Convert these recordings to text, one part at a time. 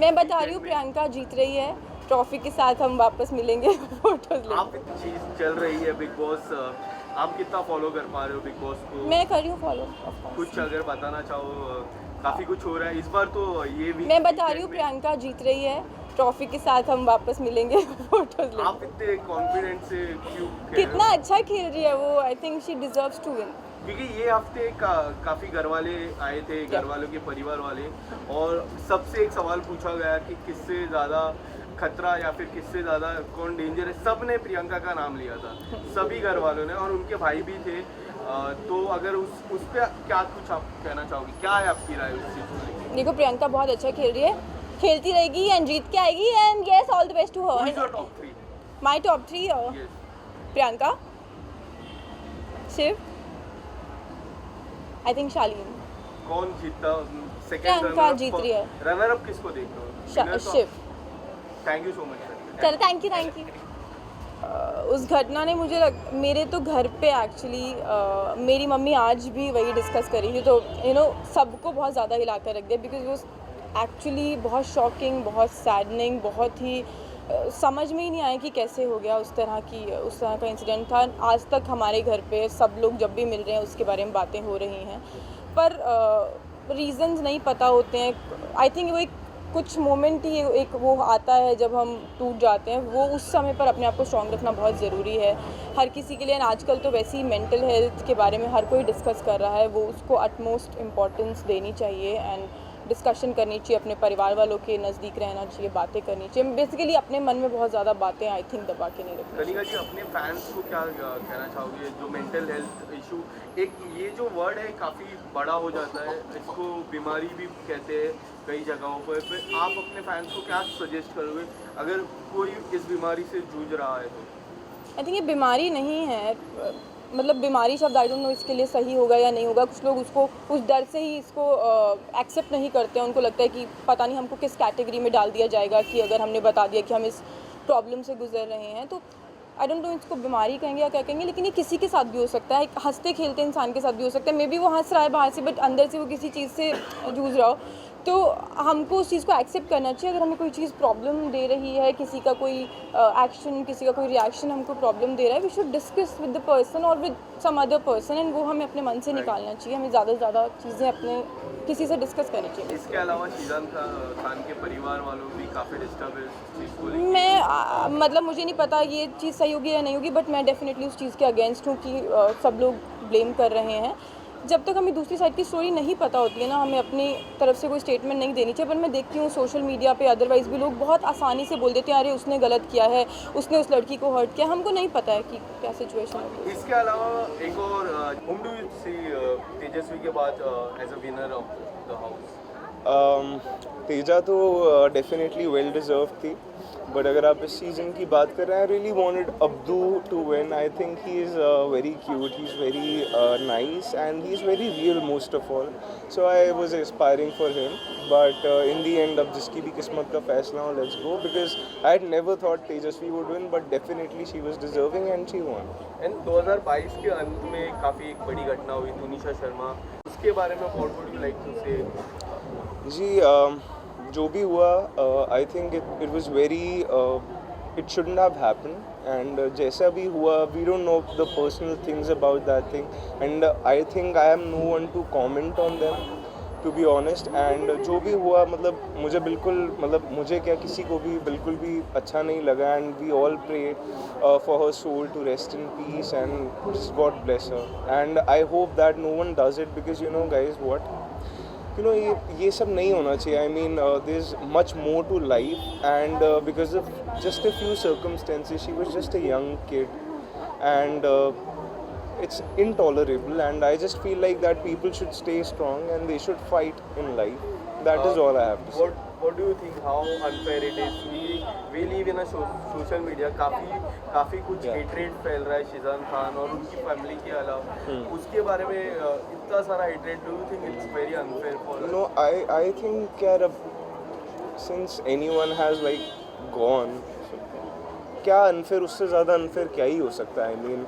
मैं बता रही हूँ प्रियंका जीत रही है, ट्रॉफी के साथ हम वापस मिलेंगे फोटोज ले। आप इतनी चीज चल रही है बिग बॉस, आप कितना फॉलो कर पा रहे हो बिग बॉस को? मैं कर रही हूँ फॉलो। कुछ अगर बताना चाहो, काफी कुछ हो रहा है इस बार तो ये भी। मैं बता रही हूँ प्रियंका जीत रही है, ट्रॉफी के साथ हम वापस मिलेंगे फोटोज ले। आप इतने कॉन्फिडेंट से क्यों कह रहे हो? कितना अच्छा खेल रही है वो, I think she deserves to win. क्योंकि ये हफ्ते काफी घर वाले आए थे, घर वालों के परिवार वाले, और सबसे एक सवाल पूछा गया कि किससे ज़्यादा खतरा या फिर किससे ज़्यादा कौन डेंजर है। सब ने प्रियंका का नाम लिया था, सभी घर वालों ने, और उनके भाई भी थे। तो अगर उस पर क्या कुछ आप कहना चाहोगी, क्या है आपकी राय उस चीज़ को लेकर? देखो प्रियंका बहुत अच्छा खेल रही है, खेलती रहेगी एंड जीत के आएगी and yes all the best to Who is your हर। top 3? My top 3 Yes. Priyanka, Shiv, I think Shalin. कौन जीतता? प्रियंका जीत रही है। रनर अप किसको देख रहे हो? Shiv. Thank you so much. चलो थैंक यू। उस घटना ने मेरे तो घर पे एक्चुअली मेरी मम्मी आज भी वही डिस्कस करी थी, तो सबको बहुत ज़्यादा हिला कर रख दिया, बिकॉज वो एक्चुअली बहुत शॉकिंग, बहुत सैडनिंग, बहुत ही समझ में ही नहीं आया कि कैसे हो गया। उस तरह का इंसिडेंट था। आज तक हमारे घर पे सब लोग जब भी मिल रहे हैं उसके बारे में बातें हो रही हैं, पर रीज़न्स नहीं पता होते हैं। आई थिंक वो कुछ मोमेंट ही एक वो आता है जब हम टूट जाते हैं, वो उस समय पर अपने आप को स्ट्रॉन्ग रखना बहुत ज़रूरी है हर किसी के लिए। आजकल तो वैसे ही मेंटल हेल्थ के बारे में हर कोई डिस्कस कर रहा है, वो उसको अटमोस्ट इम्पॉर्टेंस देनी चाहिए एंड डिस्कशन करनी चाहिए, अपने परिवार वालों के नज़दीक रहना चाहिए, बातें करनी चाहिए। बेसिकली अपने मन में बहुत ज़्यादा बातें आई थिंक दबा के नहीं रखनी। कनिका जी, अपने फैंस को क्या कहना चाहोगे? जो मेंटल हेल्थ इशू, एक ये जो वर्ड है काफ़ी बड़ा हो जाता है, इसको बीमारी भी कहते हैं कई जगहों पर। फिर आप अपने फैंस को क्या सजेस्ट करोगे अगर कोई इस बीमारी से जूझ रहा है तो? आई थिंक ये बीमारी नहीं है, मतलब बीमारी शब्द आई डोंट नो इसके लिए सही होगा या नहीं होगा। कुछ लोग उसको उस डर से ही इसको एक्सेप्ट नहीं करते हैं। उनको लगता है कि पता नहीं हमको किस कैटेगरी में डाल दिया जाएगा कि अगर हमने बता दिया कि हम इस प्रॉब्लम से गुजर रहे हैं। तो आई डोंट नो इसको बीमारी कहेंगे या क्या कहेंगे, लेकिन ये किसी के साथ भी हो सकता है, एक हंसते खेलते इंसान के साथ भी हो सकता है। मे बी वो हंस रहा है बाहर से, बट अंदर से वो किसी चीज़ से जूझ रहा हो। तो हमको उस चीज़ को एक्सेप्ट करना चाहिए। अगर हमें कोई चीज़ प्रॉब्लम दे रही है, किसी का कोई एक्शन, किसी का कोई रिएक्शन हमको प्रॉब्लम दे रहा है, we should discuss with the person or with some other person, and वो हमें अपने मन से निकालना चाहिए। हमें ज़्यादा से ज़्यादा चीज़ें अपने किसी से डिस्कस करनी चाहिए। इसके अलावा शीजान खान के परिवार वालों भी काफ़ी डिस्टर्ब है इस चीज़ को लेकर। मैं मतलब मुझे नहीं पता ये चीज़ सही होगी या नहीं होगी, बट मैं डेफिनेटली उस चीज़ के अगेंस्ट हूँ कि सब लोग ब्लेम कर रहे हैं। जब तक हमें दूसरी साइड की स्टोरी नहीं पता होती है ना, हमें अपनी तरफ से कोई स्टेटमेंट नहीं देनी चाहिए। पर मैं देखती हूँ सोशल मीडिया पे अदरवाइज़ भी लोग बहुत आसानी से बोल देते हैं, अरे उसने गलत किया है, उसने उस लड़की को हर्ट किया। हमको नहीं पता है कि क्या सिचुएशन है। इसके अलावा एक और, whom do you see Tejasswi के बाद as a winner of the house? Teja तो डेफिनेटली वेल डिज़र्व थी, बट अगर आप इस सीज़न की बात कर रहे हैं, I really wanted Abdu to win. I think he is very cute, he is very nice and he is very real most of all, so I was aspiring for him. But in the end अब जिसकी भी किस्मत का फैसला हो, let's go, because I had never thought Tejashwi would win, but definitely she was deserving and she von. And 2022 के अंत में काफ़ी एक बड़ी घटना हुई, तुनिशा शर्मा, उसके बारे में what would you like to say? जी, जो भी हुआ, I think it was very, it shouldn't have happen, and जैसा भी हुआ, we don't know the personal things about that thing, and I think I am no one to comment on them, to be honest. And जो भी हुआ, मुझे क्या, किसी को भी बिल्कुल भी अच्छा नहीं लगा, and we all pray for her soul to rest in peace and just God bless her, and I hope that no one does it, because guys what, ये सब नहीं होना चाहिए। I mean there is much more to life, and because of just a few circumstances she was just a young kid, and it's intolerable, and I just feel like that people should stay strong and they should fight in life. That is all I have to say. What do you think, how unfair it is? We live in a social media, काफ़ी कुछ hatred फैल रहा है शीजान खान और उनकी family के अलावा, उसके बारे में इतना सारा hatred, do you think it's very unfair for us? No, I think यार, अब since anyone has like gone, क्या अनफेयर, उससे ज़्यादा अनफेयर क्या ही हो सकता है। आई मीन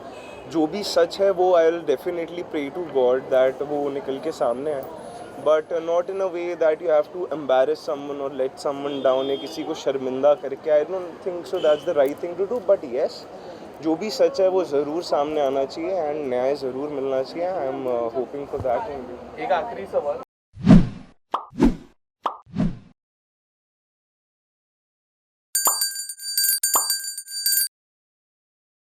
जो भी सच है वो I will definitely pray to God that वो निकल के सामने आए, but not in a way that you have to embarrass someone और लेट समवन डाउन, या किसी को शर्मिंदा करके. I don't think so that's the right thing to do. But yes, जो भी सच है वो ज़रूर सामने आना चाहिए एंड न्याय ज़रूर मिलना चाहिए. I am hoping for that. एक आखिरी सवाल,